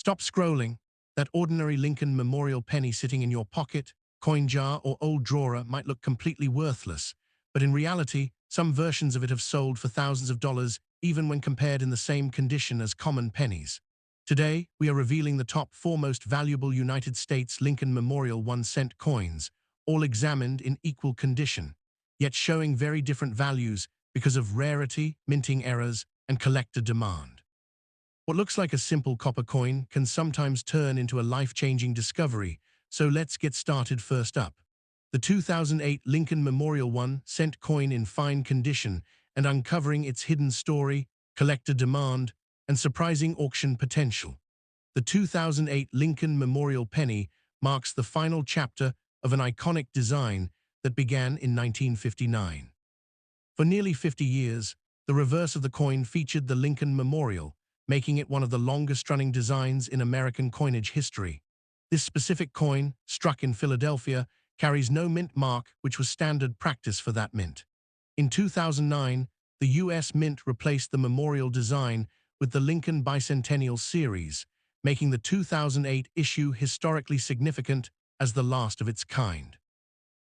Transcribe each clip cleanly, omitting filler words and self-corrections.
Stop scrolling. That ordinary Lincoln Memorial penny sitting in your pocket, coin jar, or old drawer might look completely worthless, but in reality, some versions of it have sold for thousands of dollars, even when compared in the same condition as common pennies. Today, we are revealing the top 4 most valuable United States Lincoln Memorial 1-cent coins, all examined in equal condition, yet showing very different values because of rarity, minting errors, and collector demand. What looks like a simple copper coin can sometimes turn into a life-changing discovery, so let's get started. First up, the 2008 Lincoln Memorial 1-cent coin in fine condition and uncovering its hidden story, collector demand, and surprising auction potential. The 2008 Lincoln Memorial penny marks the final chapter of an iconic design that began in 1959. For nearly 50 years, the reverse of the coin featured the Lincoln Memorial, making it one of the longest-running designs in American coinage history. This specific coin, struck in Philadelphia, carries no mint mark, which was standard practice for that mint. In 2009, the U.S. Mint replaced the memorial design with the Lincoln Bicentennial Series, making the 2008 issue historically significant as the last of its kind.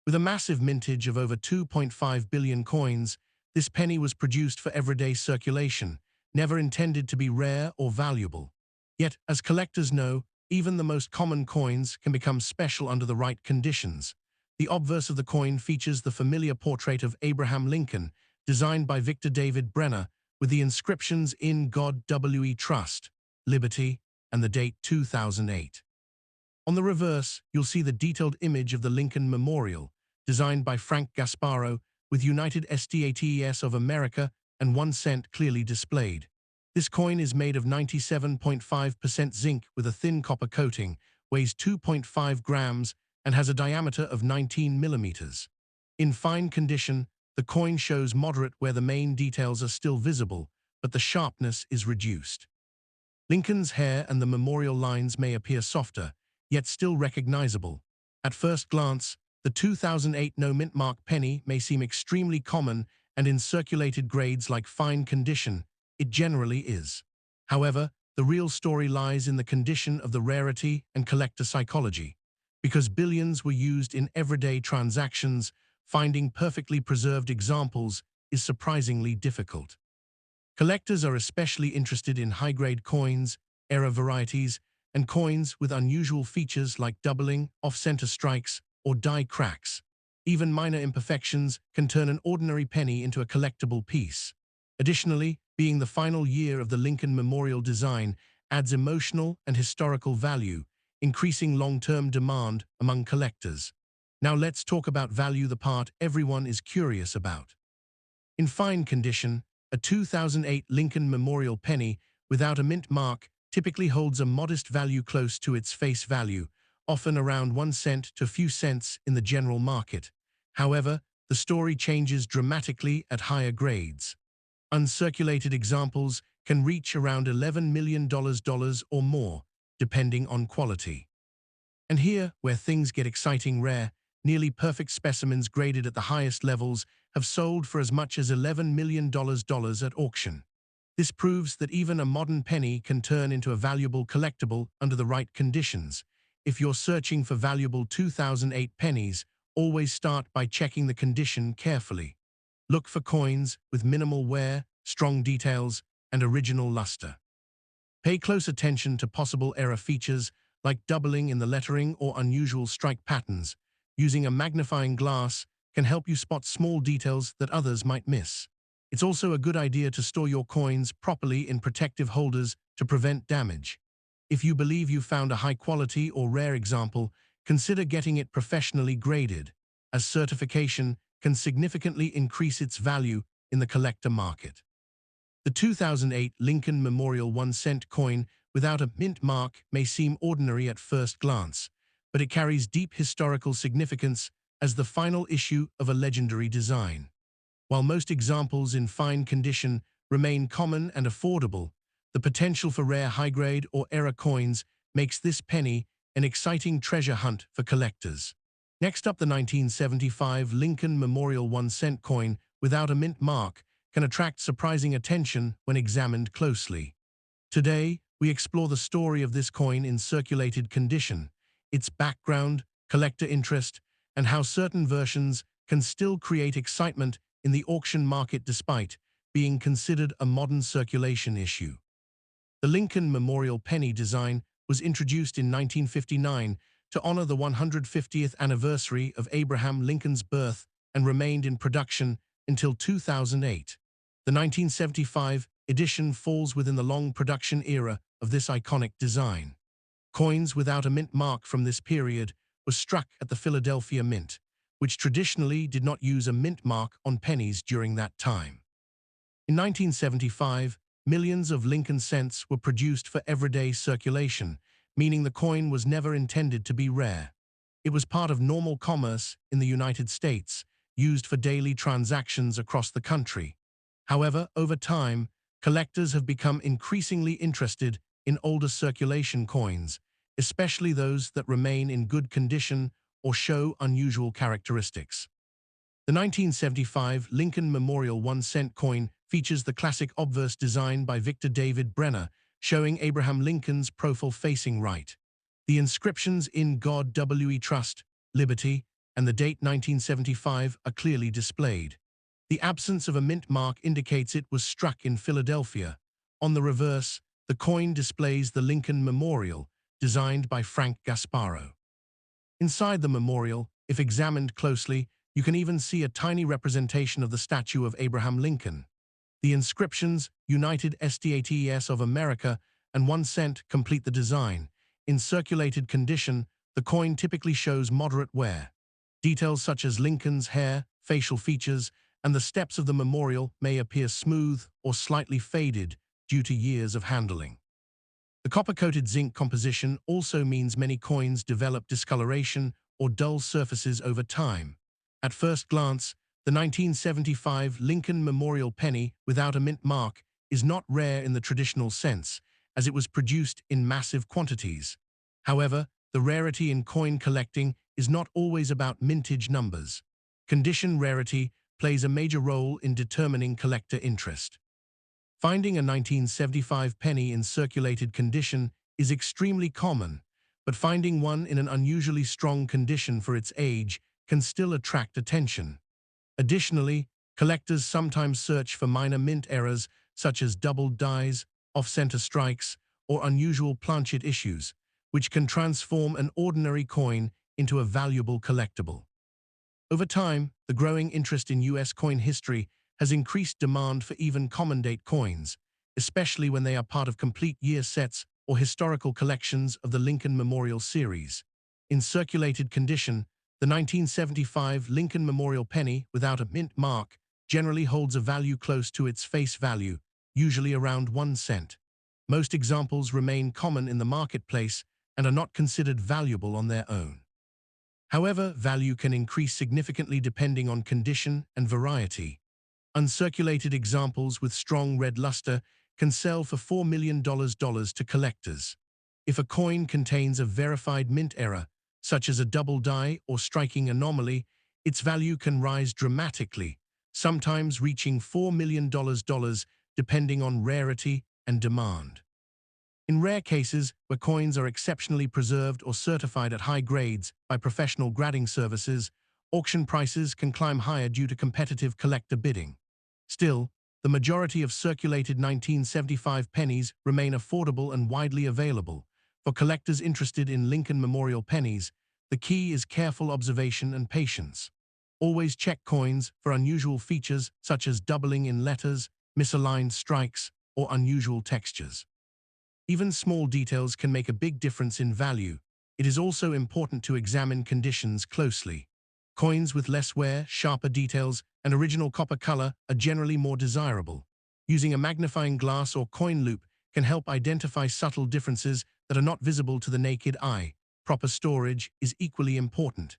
With a massive mintage of over 2.5 billion coins, this penny was produced for everyday circulation, never intended to be rare or valuable. Yet, as collectors know, even the most common coins can become special under the right conditions. The obverse of the coin features the familiar portrait of Abraham Lincoln, designed by Victor David Brenner, with the inscriptions "In God We Trust," "Liberty," and the date 2008. On the reverse, you'll see the detailed image of the Lincoln Memorial, designed by Frank Gasparo, with United States of America and 1 cent clearly displayed. This coin is made of 97.5% zinc with a thin copper coating, weighs 2.5 grams, and has a diameter of 19 millimeters. In fine condition, the coin shows moderate where the main details are still visible, but the sharpness is reduced. Lincoln's hair and the memorial lines may appear softer, yet still recognizable. At first glance, the 2008 no-mint mark penny may seem extremely common, and in circulated grades like fine condition, it generally is. However, the real story lies in the condition of the rarity and collector psychology. Because billions were used in everyday transactions, finding perfectly preserved examples is surprisingly difficult. Collectors are especially interested in high-grade coins, era varieties, and coins with unusual features like doubling, off-center strikes, or die cracks. Even minor imperfections can turn an ordinary penny into a collectible piece. Additionally, being the final year of the Lincoln Memorial design adds emotional and historical value, increasing long-term demand among collectors. Now let's talk about value, the part everyone is curious about. In fine condition, a 2008 Lincoln Memorial penny without a mint mark typically holds a modest value close to its face value, often around 1 cent to a few cents in the general market. However, the story changes dramatically at higher grades. Uncirculated examples can reach around $11 million or more, depending on quality. And here, where things get exciting, rare, nearly perfect specimens graded at the highest levels have sold for as much as $11 million at auction. This proves that even a modern penny can turn into a valuable collectible under the right conditions. If you're searching for valuable 2008 pennies, always start by checking the condition carefully. Look for coins with minimal wear, strong details, and original luster. Pay close attention to possible error features like doubling in the lettering or unusual strike patterns. Using a magnifying glass can help you spot small details that others might miss. It's also a good idea to store your coins properly in protective holders to prevent damage. If you believe you found a high-quality or rare example, consider getting it professionally graded, as certification can significantly increase its value in the collector market. The 2008 Lincoln Memorial 1-cent coin without a mint mark may seem ordinary at first glance, but it carries deep historical significance as the final issue of a legendary design. While most examples in fine condition remain common and affordable, the potential for rare high-grade or era coins makes this penny an exciting treasure hunt for collectors. Next up, the 1975 Lincoln Memorial 1-cent coin without a mint mark can attract surprising attention when examined closely. Today, we explore the story of this coin in circulated condition, its background, collector interest, and how certain versions can still create excitement in the auction market despite being considered a modern circulation issue. The Lincoln Memorial Penny design was introduced in 1959 to honor the 150th anniversary of Abraham Lincoln's birth and remained in production until 2008. The 1975 edition falls within the long production era of this iconic design. Coins without a mint mark from this period were struck at the Philadelphia Mint, which traditionally did not use a mint mark on pennies during that time. In 1975, millions of Lincoln cents were produced for everyday circulation, meaning the coin was never intended to be rare. It was part of normal commerce in the United States, used for daily transactions across the country. However, over time, collectors have become increasingly interested in older circulation coins, especially those that remain in good condition or show unusual characteristics. The 1975 Lincoln Memorial 1-cent coin features the classic obverse design by Victor David Brenner, showing Abraham Lincoln's profile facing right. The inscriptions "In God We Trust," "Liberty," and the date 1975 are clearly displayed. The absence of a mint mark indicates it was struck in Philadelphia. On the reverse, the coin displays the Lincoln Memorial, designed by Frank Gasparo. Inside the memorial, if examined closely, you can even see a tiny representation of the statue of Abraham Lincoln. The inscriptions, "United States of America" and 1 cent, complete the design. In circulated condition, the coin typically shows moderate wear. Details such as Lincoln's hair, facial features, and the steps of the memorial may appear smooth or slightly faded due to years of handling. The copper-coated zinc composition also means many coins develop discoloration or dull surfaces over time. At first glance, the 1975 Lincoln Memorial Penny without a mint mark is not rare in the traditional sense, as it was produced in massive quantities. However, the rarity in coin collecting is not always about mintage numbers. Condition rarity plays a major role in determining collector interest. Finding a 1975 penny in circulated condition is extremely common, but finding one in an unusually strong condition for its age can still attract attention. Additionally, collectors sometimes search for minor mint errors such as doubled dies, off-center strikes, or unusual planchet issues, which can transform an ordinary coin into a valuable collectible. Over time, the growing interest in U.S. coin history has increased demand for even common-date coins, especially when they are part of complete year sets or historical collections of the Lincoln Memorial series. In circulated condition, the 1975 Lincoln Memorial Penny without a mint mark generally holds a value close to its face value, usually around 1 cent. Most examples remain common in the marketplace and are not considered valuable on their own. However, value can increase significantly depending on condition and variety. Uncirculated examples with strong red luster can sell for $4 million to collectors. If a coin contains a verified mint error, such as a double die or striking anomaly, its value can rise dramatically, sometimes reaching $4 million depending on rarity and demand. In rare cases, where coins are exceptionally preserved or certified at high grades by professional grading services, auction prices can climb higher due to competitive collector bidding. Still, the majority of circulated 1975 pennies remain affordable and widely available. For collectors interested in Lincoln Memorial pennies, the key is careful observation and patience. Always check coins for unusual features such as doubling in letters, misaligned strikes, or unusual textures. Even small details can make a big difference in value. It is also important to examine conditions closely. Coins with less wear, sharper details, and original copper color are generally more desirable. Using a magnifying glass or coin loop can help identify subtle differences that are not visible to the naked eye. Proper storage is equally important.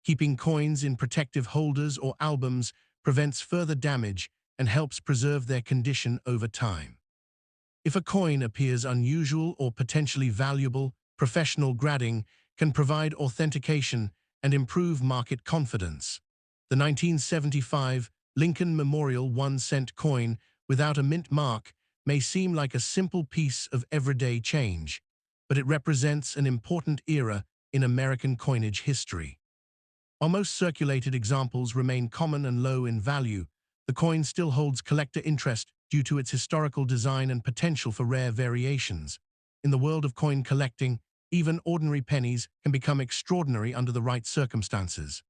Keeping coins in protective holders or albums prevents further damage and helps preserve their condition over time. If a coin appears unusual or potentially valuable, professional grading can provide authentication and improve market confidence. The 1975 Lincoln Memorial 1-cent coin without a mint mark may seem like a simple piece of everyday change, but it represents an important era in American coinage history. While most circulated examples remain common and low in value, the coin still holds collector interest due to its historical design and potential for rare variations. In the world of coin collecting, even ordinary pennies can become extraordinary under the right circumstances.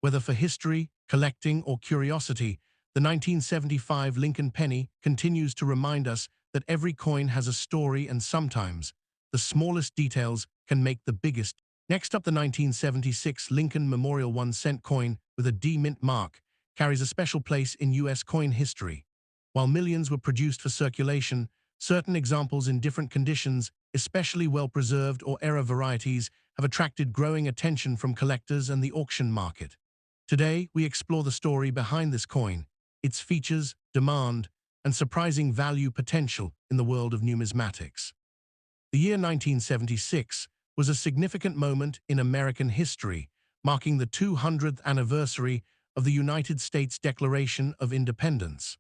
Whether for history, collecting, or curiosity, the 1975 Lincoln penny continues to remind us that every coin has a story, and sometimes the smallest details can make the biggest. Next up, the 1976 Lincoln Memorial 1-cent coin with a D mint mark carries a special place in U.S. coin history. While millions were produced for circulation, certain examples in different conditions, especially well-preserved or era varieties, have attracted growing attention from collectors and the auction market. Today, we explore the story behind this coin, its features, demand, and surprising value potential in the world of numismatics. The year 1976 was a significant moment in American history, marking the 200th anniversary of the United States Declaration of Independence.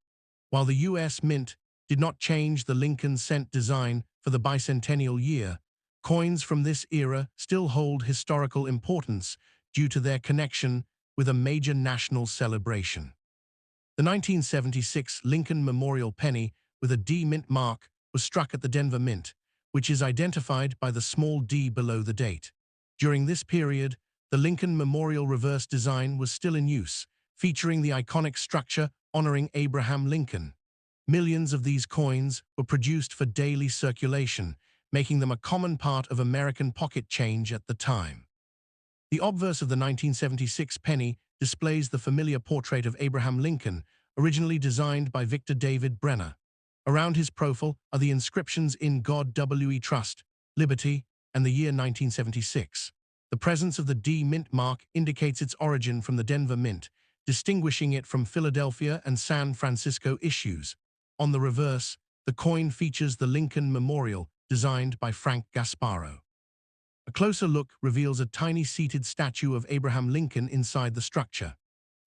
While the U.S. Mint did not change the Lincoln cent design for the bicentennial year, coins from this era still hold historical importance due to their connection with a major national celebration. The 1976 Lincoln Memorial penny with a D mint mark was struck at the Denver Mint, which is identified by the small d below the date. During this period, the Lincoln Memorial reverse design was still in use, featuring the iconic structure honoring Abraham Lincoln. Millions of these coins were produced for daily circulation, making them a common part of American pocket change at the time. The obverse of the 1976 penny displays the familiar portrait of Abraham Lincoln, originally designed by Victor David Brenner. Around his profile are the inscriptions "In God We Trust," "Liberty," and the year 1976. The presence of the D mint mark indicates its origin from the Denver Mint, distinguishing it from Philadelphia and San Francisco issues. On the reverse, the coin features the Lincoln Memorial, designed by Frank Gasparo. A closer look reveals a tiny seated statue of Abraham Lincoln inside the structure.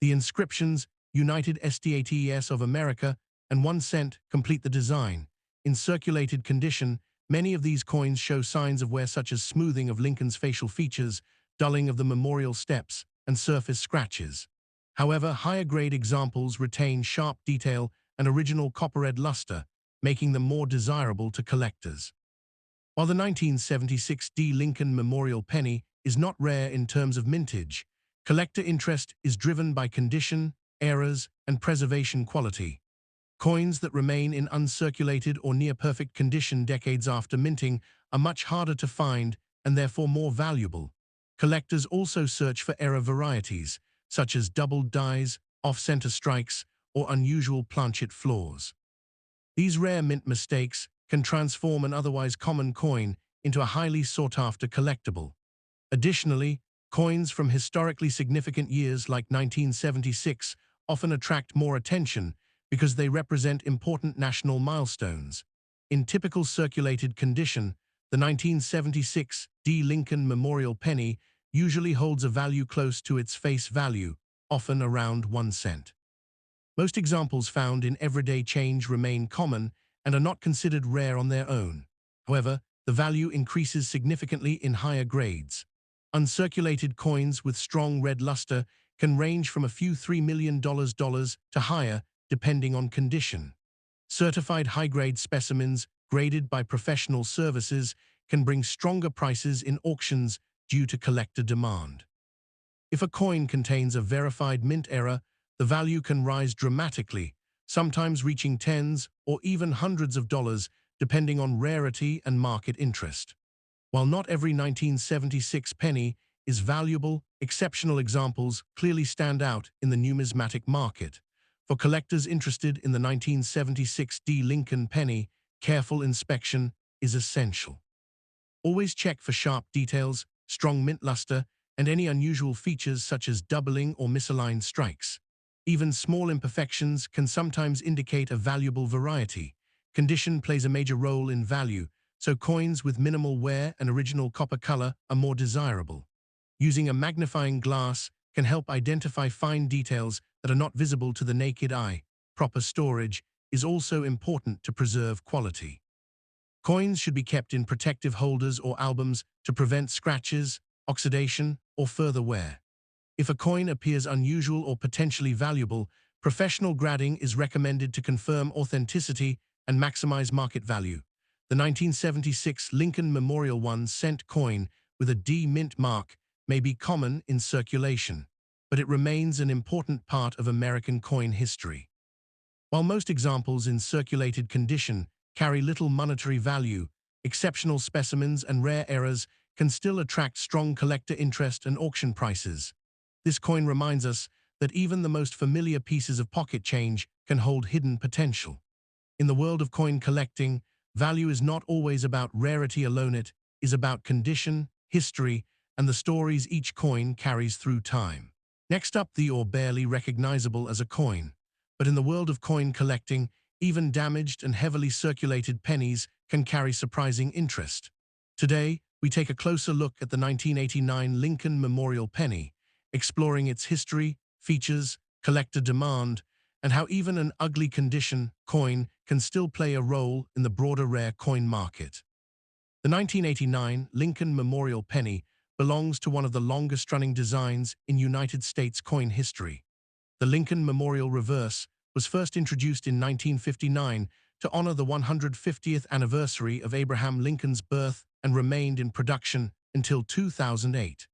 The inscriptions "United States of America" and 1 cent complete the design. In circulated condition, many of these coins show signs of wear, such as smoothing of Lincoln's facial features, dulling of the memorial steps, and surface scratches. However, higher-grade examples retain sharp detail and original copper-red luster, making them more desirable to collectors. While the 1976 D. Lincoln Memorial penny is not rare in terms of mintage, collector interest is driven by condition, eras, and preservation quality. Coins that remain in uncirculated or near-perfect condition decades after minting are much harder to find and therefore more valuable. Collectors also search for era varieties, such as doubled dies, off-center strikes, or unusual planchet flaws. These rare mint mistakes can transform an otherwise common coin into a highly sought-after collectible. Additionally, coins from historically significant years like 1976 often attract more attention because they represent important national milestones. In typical circulated condition, the 1976 D. Lincoln Memorial penny usually holds a value close to its face value, often around 1 cent. Most examples found in everyday change remain common and are not considered rare on their own. However, the value increases significantly in higher grades. Uncirculated coins with strong red luster can range from a few $3 million to higher, depending on condition. Certified high-grade specimens, graded by professional services, can bring stronger prices in auctions due to collector demand. If a coin contains a verified mint error, the value can rise dramatically, sometimes reaching tens or even hundreds of dollars, depending on rarity and market interest. While not every 1976 penny is valuable, exceptional examples clearly stand out in the numismatic market. For collectors interested in the 1976 D. Lincoln penny, careful inspection is essential. Always check for sharp details, strong mint luster, and any unusual features such as doubling or misaligned strikes. Even small imperfections can sometimes indicate a valuable variety. Condition plays a major role in value, so coins with minimal wear and original copper color are more desirable. Using a magnifying glass can help identify fine details that are not visible to the naked eye. Proper storage, is also important to preserve quality. Coins should be kept in protective holders or albums to prevent scratches, oxidation, or further wear. If a coin appears unusual or potentially valuable, professional grading is recommended to confirm authenticity and maximize market value. The 1976 Lincoln Memorial 1-cent coin with a D mint mark may be common in circulation, but it remains an important part of American coin history. While most examples in circulated condition carry little monetary value, exceptional specimens and rare errors can still attract strong collector interest and auction prices. This coin reminds us that even the most familiar pieces of pocket change can hold hidden potential. In the world of coin collecting, value is not always about rarity alone. It is about condition, history, and the stories each coin carries through time. Next up, the or barely recognizable as a coin. But in the world of coin collecting, even damaged and heavily circulated pennies can carry surprising interest. Today, we take a closer look at the 1989 Lincoln Memorial penny, exploring its history, features, collector demand, and how even an ugly condition coin can still play a role in the broader rare coin market. The 1989 Lincoln Memorial penny belongs to one of the longest-running designs in United States coin history. The Lincoln Memorial reverse was first introduced in 1959 to honor the 150th anniversary of Abraham Lincoln's birth and remained in production until 2008.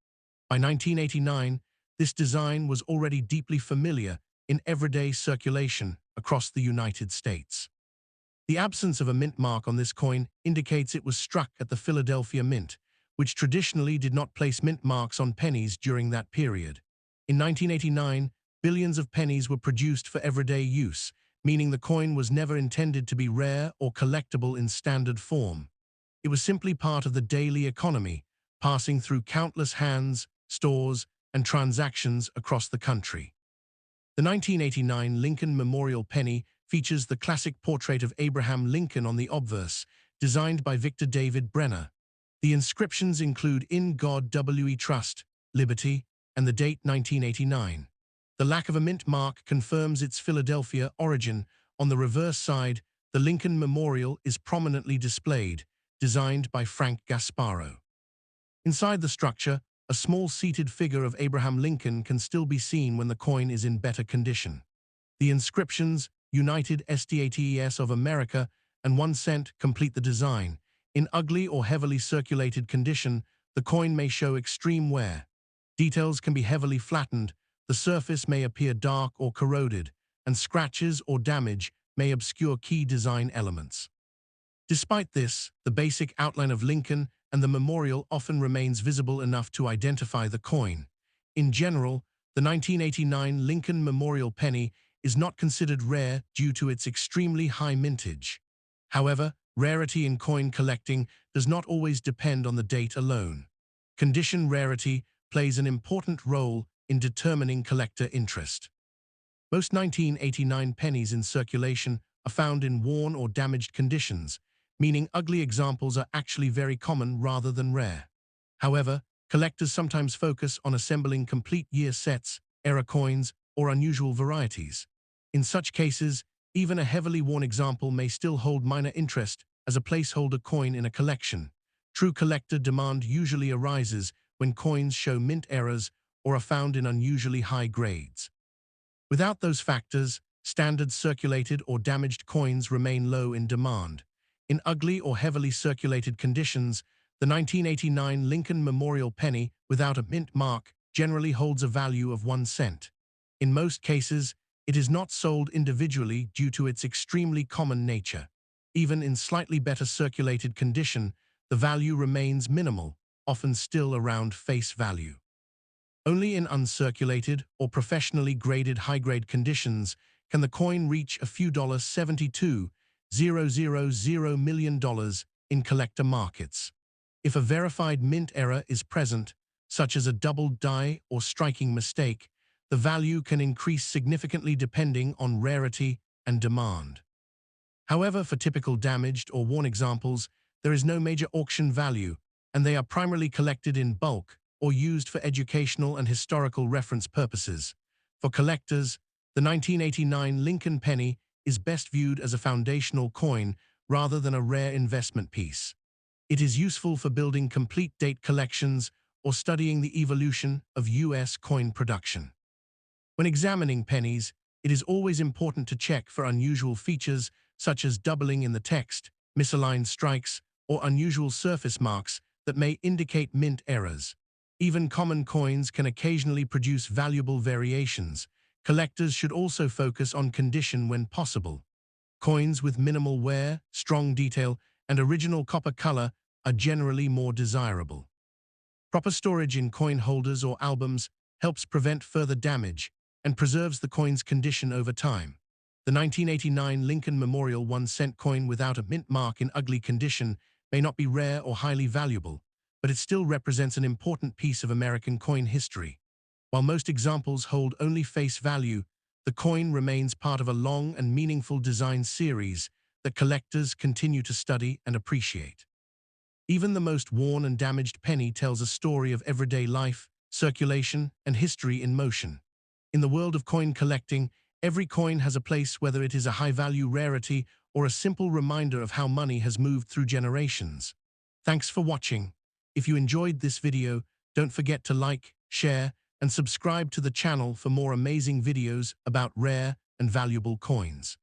By 1989, this design was already deeply familiar in everyday circulation across the United States. The absence of a mint mark on this coin indicates it was struck at the Philadelphia Mint, which traditionally did not place mint marks on pennies during that period. In 1989, billions of pennies were produced for everyday use, meaning the coin was never intended to be rare or collectible in standard form. It was simply part of the daily economy, passing through countless hands, stores, and transactions across the country. The 1989 Lincoln Memorial penny features the classic portrait of Abraham Lincoln on the obverse, designed by Victor David Brenner. The inscriptions include "In God We Trust," "Liberty," and the date 1989. The lack of a mint mark confirms its Philadelphia origin. On the reverse side, the Lincoln Memorial is prominently displayed, designed by Frank Gasparo. Inside the structure, a small seated figure of Abraham Lincoln can still be seen when the coin is in better condition. The inscriptions, "United States of America" and 1 cent, complete the design. In ugly or heavily circulated condition, the coin may show extreme wear. Details can be heavily flattened, the surface may appear dark or corroded, and scratches or damage may obscure key design elements. Despite this, the basic outline of Lincoln and the memorial often remains visible enough to identify the coin. In general, the 1989 Lincoln Memorial penny is not considered rare due to its extremely high mintage. However, rarity in coin collecting does not always depend on the date alone. Condition rarity plays an important role in determining collector interest. Most 1989 pennies in circulation are found in worn or damaged conditions, meaning ugly examples are actually very common rather than rare. However, collectors sometimes focus on assembling complete year sets, error coins, or unusual varieties. In such cases, even a heavily worn example may still hold minor interest as a placeholder coin in a collection. True collector demand usually arises when coins show mint errors or are found in unusually high grades. Without those factors, standard circulated or damaged coins remain low in demand. In ugly or heavily circulated conditions, the 1989 Lincoln Memorial penny without a mint mark generally holds a value of 1 cent. In most cases, it is not sold individually due to its extremely common nature. Even in slightly better circulated condition, the value remains minimal, often still around face value. Only in uncirculated or professionally graded high-grade conditions can the coin reach a few $72,000 million in collector markets. If a verified mint error is present, such as a doubled die or striking mistake, the value can increase significantly depending on rarity and demand. However, for typical damaged or worn examples, there is no major auction value, and they are primarily collected in bulk or used for educational and historical reference purposes. For collectors, the 1989 Lincoln penny is best viewed as a foundational coin rather than a rare investment piece. It is useful for building complete date collections or studying the evolution of U.S. coin production. When examining pennies, it is always important to check for unusual features such as doubling in the text, misaligned strikes, or unusual surface marks that may indicate mint errors. Even common coins can occasionally produce valuable variations. Collectors should also focus on condition when possible. Coins with minimal wear, strong detail, and original copper color are generally more desirable. Proper storage in coin holders or albums helps prevent further damage and preserves the coin's condition over time. The 1989 Lincoln Memorial 1-cent coin without a mint mark in ugly condition may not be rare or highly valuable, but it still represents an important piece of American coin history. While most examples hold only face value, the coin remains part of a long and meaningful design series that collectors continue to study and appreciate. Even the most worn and damaged penny tells a story of everyday life, circulation, and history in motion. In the world of coin collecting, every coin has a place, whether it is a high-value rarity or a simple reminder of how money has moved through generations. Thanks for watching. If you enjoyed this video, don't forget to like, share, and subscribe to the channel for more amazing videos about rare and valuable coins.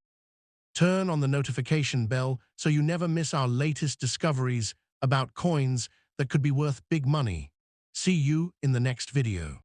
Turn on the notification bell so you never miss our latest discoveries about coins that could be worth big money. See you in the next video.